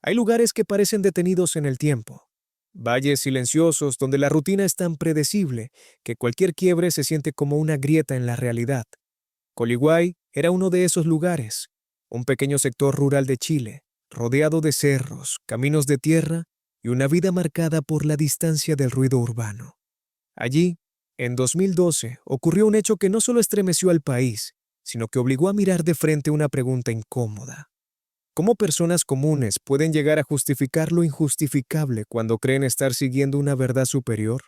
Hay lugares que parecen detenidos en el tiempo. Valles silenciosos donde la rutina es tan predecible que cualquier quiebre se siente como una grieta en la realidad. Coliguay era uno de esos lugares, un pequeño sector rural de Chile, rodeado de cerros, caminos de tierra y una vida marcada por la distancia del ruido urbano. Allí, en 2012, ocurrió un hecho que no solo estremeció al país, sino que obligó a mirar de frente una pregunta incómoda. ¿Cómo personas comunes pueden llegar a justificar lo injustificable cuando creen estar siguiendo una verdad superior?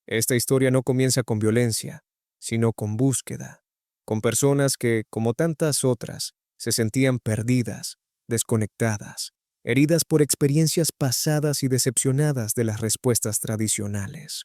Esta historia no comienza con violencia, sino con búsqueda, con personas que, como tantas otras, se sentían perdidas, desconectadas, heridas por experiencias pasadas y decepcionadas de las respuestas tradicionales.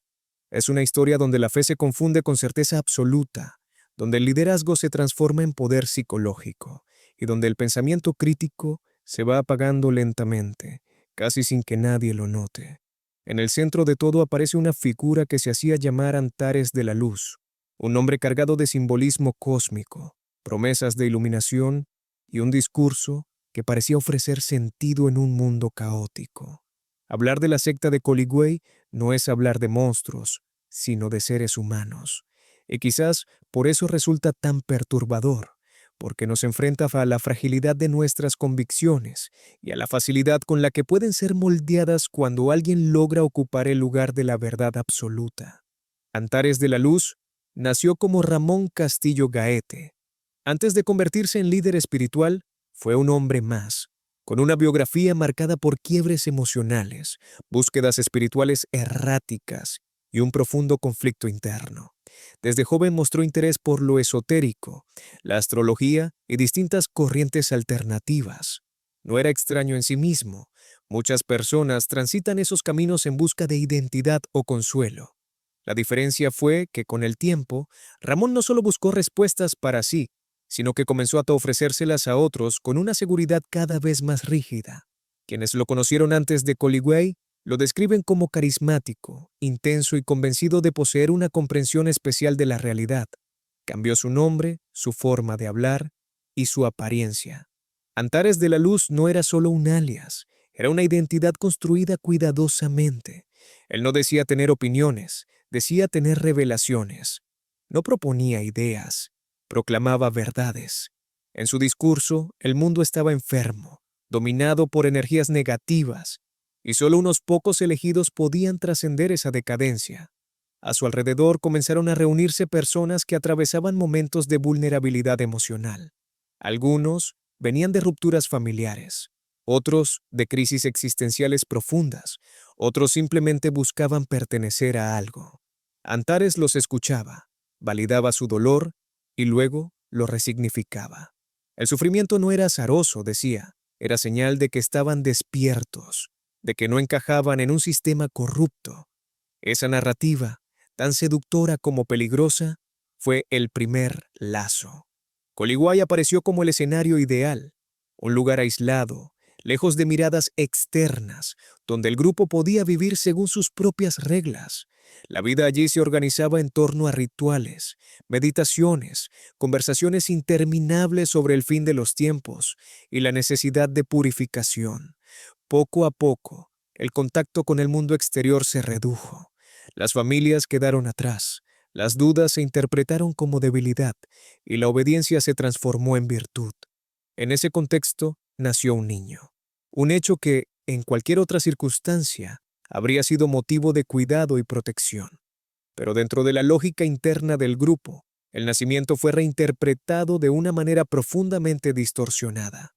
Es una historia donde la fe se confunde con certeza absoluta, donde el liderazgo se transforma en poder psicológico y donde el pensamiento crítico se va apagando lentamente, casi sin que nadie lo note. En el centro de todo aparece una figura que se hacía llamar Antares de la Luz, un hombre cargado de simbolismo cósmico, promesas de iluminación y un discurso que parecía ofrecer sentido en un mundo caótico. Hablar de la secta de Coligüey no es hablar de monstruos, sino de seres humanos. Y quizás por eso resulta tan perturbador, porque nos enfrenta a la fragilidad de nuestras convicciones y a la facilidad con la que pueden ser moldeadas cuando alguien logra ocupar el lugar de la verdad absoluta. Antares de la Luz nació como Ramón Castillo Gaete. Antes de convertirse en líder espiritual, fue un hombre más, con una biografía marcada por quiebres emocionales, búsquedas espirituales erráticas y un profundo conflicto interno. Desde joven mostró interés por lo esotérico, la astrología y distintas corrientes alternativas. No era extraño en sí mismo. Muchas personas transitan esos caminos en busca de identidad o consuelo. La diferencia fue que con el tiempo, Ramón no solo buscó respuestas para sí, sino que comenzó a ofrecérselas a otros con una seguridad cada vez más rígida. Quienes lo conocieron antes de Coligüey lo describen como carismático, intenso y convencido de poseer una comprensión especial de la realidad. Cambió su nombre, su forma de hablar y su apariencia. Antares de la Luz no era solo un alias, era una identidad construida cuidadosamente. Él no decía tener opiniones, decía tener revelaciones. No proponía ideas, proclamaba verdades. En su discurso, el mundo estaba enfermo, dominado por energías negativas, y solo unos pocos elegidos podían trascender esa decadencia. A su alrededor comenzaron a reunirse personas que atravesaban momentos de vulnerabilidad emocional. Algunos venían de rupturas familiares, otros de crisis existenciales profundas, otros simplemente buscaban pertenecer a algo. Antares los escuchaba, validaba su dolor y luego lo resignificaba. El sufrimiento no era azaroso, decía, era señal de que estaban despiertos, de que no encajaban en un sistema corrupto. Esa narrativa, tan seductora como peligrosa, fue el primer lazo. Coligüey apareció como el escenario ideal, un lugar aislado, lejos de miradas externas, donde el grupo podía vivir según sus propias reglas. La vida allí se organizaba en torno a rituales, meditaciones, conversaciones interminables sobre el fin de los tiempos y la necesidad de purificación. Poco a poco, el contacto con el mundo exterior se redujo. Las familias quedaron atrás, las dudas se interpretaron como debilidad y la obediencia se transformó en virtud. En ese contexto nació un niño, un hecho que, en cualquier otra circunstancia, habría sido motivo de cuidado y protección. Pero dentro de la lógica interna del grupo, el nacimiento fue reinterpretado de una manera profundamente distorsionada.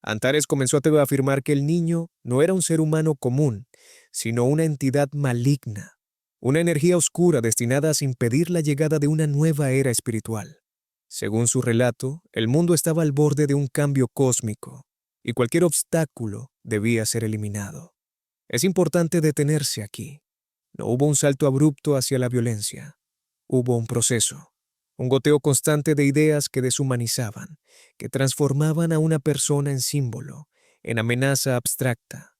Antares comenzó a afirmar que el niño no era un ser humano común, sino una entidad maligna, una energía oscura destinada a impedir la llegada de una nueva era espiritual. Según su relato, el mundo estaba al borde de un cambio cósmico, y cualquier obstáculo debía ser eliminado. Es importante detenerse aquí. No hubo un salto abrupto hacia la violencia. Hubo un proceso, un goteo constante de ideas que deshumanizaban, que transformaban a una persona en símbolo, en amenaza abstracta.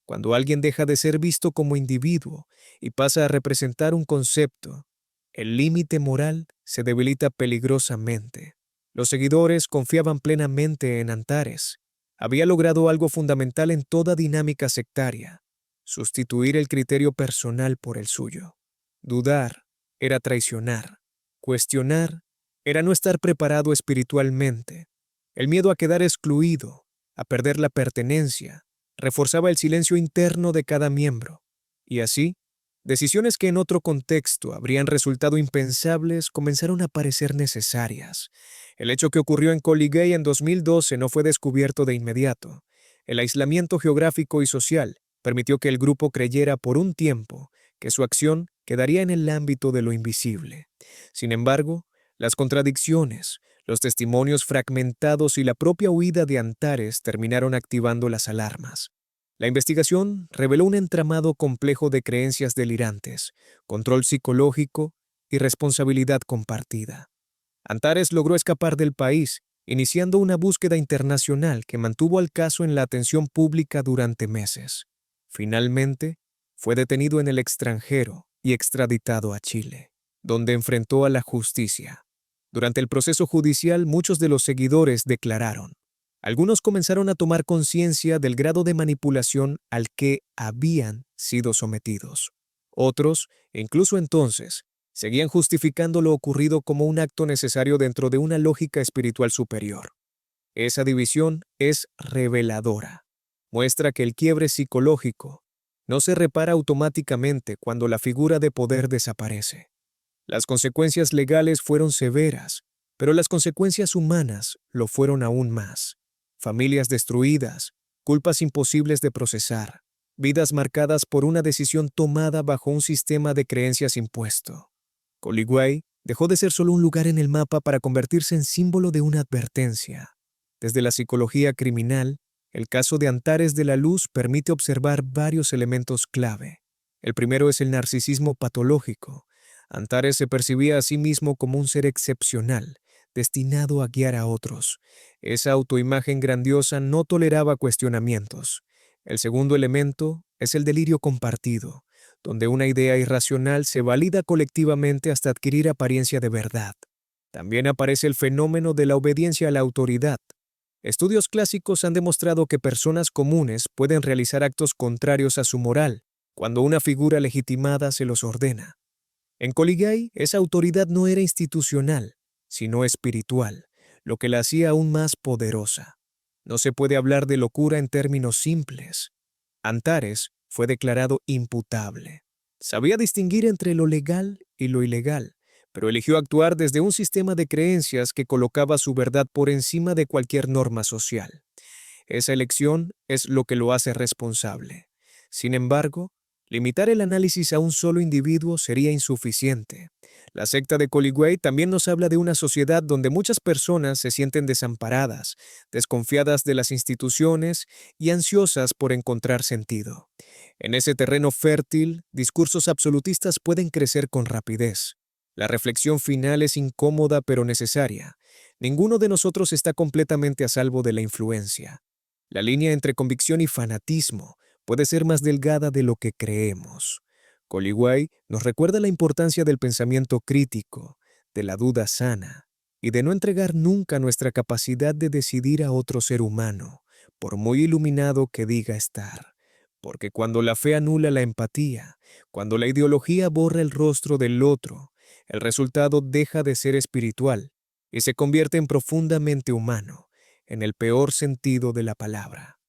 Cuando alguien deja de ser visto como individuo y pasa a representar un concepto, el límite moral se debilita peligrosamente. Los seguidores confiaban plenamente en Antares. había logrado algo fundamental en toda dinámica sectaria: sustituir el criterio personal por el suyo. Dudar era traicionar. Cuestionar era no estar preparado espiritualmente. El miedo a quedar excluido, a perder la pertenencia, reforzaba el silencio interno de cada miembro. Y así, decisiones que en otro contexto habrían resultado impensables comenzaron a parecer necesarias. El hecho que ocurrió en Coligay en 2012 no fue descubierto de inmediato. El aislamiento geográfico y social permitió que el grupo creyera por un tiempo que su acción quedaría en el ámbito de lo invisible. Sin embargo, las contradicciones, los testimonios fragmentados y la propia huida de Antares terminaron activando las alarmas. La investigación reveló un entramado complejo de creencias delirantes, control psicológico y responsabilidad compartida. Antares logró escapar del país, iniciando una búsqueda internacional que mantuvo al caso en la atención pública durante meses. Finalmente, fue detenido en el extranjero y extraditado a Chile, donde enfrentó a la justicia. Durante el proceso judicial, muchos de los seguidores declararon. Algunos comenzaron a tomar conciencia del grado de manipulación al que habían sido sometidos. Otros, incluso entonces, seguían justificando lo ocurrido como un acto necesario dentro de una lógica espiritual superior. Esa división es reveladora. Muestra que el quiebre psicológico no se repara automáticamente cuando la figura de poder desaparece. Las consecuencias legales fueron severas, pero las consecuencias humanas lo fueron aún más. Familias destruidas, culpas imposibles de procesar, vidas marcadas por una decisión tomada bajo un sistema de creencias impuesto. Coligüey dejó de ser solo un lugar en el mapa para convertirse en símbolo de una advertencia. Desde la psicología criminal, el caso de Antares de la Luz permite observar varios elementos clave. El primero es el narcisismo patológico. Antares se percibía a sí mismo como un ser excepcional, destinado a guiar a otros. Esa autoimagen grandiosa no toleraba cuestionamientos. El segundo elemento es el delirio compartido, donde una idea irracional se valida colectivamente hasta adquirir apariencia de verdad. También aparece el fenómeno de la obediencia a la autoridad. Estudios clásicos han demostrado que personas comunes pueden realizar actos contrarios a su moral, cuando una figura legitimada se los ordena. En Coligay, esa autoridad no era institucional, sino espiritual, lo que la hacía aún más poderosa. No se puede hablar de locura en términos simples. Antares fue declarado imputable. Sabía distinguir entre lo legal y lo ilegal, pero eligió actuar desde un sistema de creencias que colocaba su verdad por encima de cualquier norma social. Esa elección es lo que lo hace responsable. Sin embargo, limitar el análisis a un solo individuo sería insuficiente. La secta de Coligüey también nos habla de una sociedad donde muchas personas se sienten desamparadas, desconfiadas de las instituciones y ansiosas por encontrar sentido. En ese terreno fértil, discursos absolutistas pueden crecer con rapidez. La reflexión final es incómoda pero necesaria. Ninguno de nosotros está completamente a salvo de la influencia. La línea entre convicción y fanatismo puede ser más delgada de lo que creemos. Coligüey nos recuerda la importancia del pensamiento crítico, de la duda sana, y de no entregar nunca nuestra capacidad de decidir a otro ser humano, por muy iluminado que diga estar. Porque cuando la fe anula la empatía, cuando la ideología borra el rostro del otro, el resultado deja de ser espiritual y se convierte en profundamente humano, en el peor sentido de la palabra.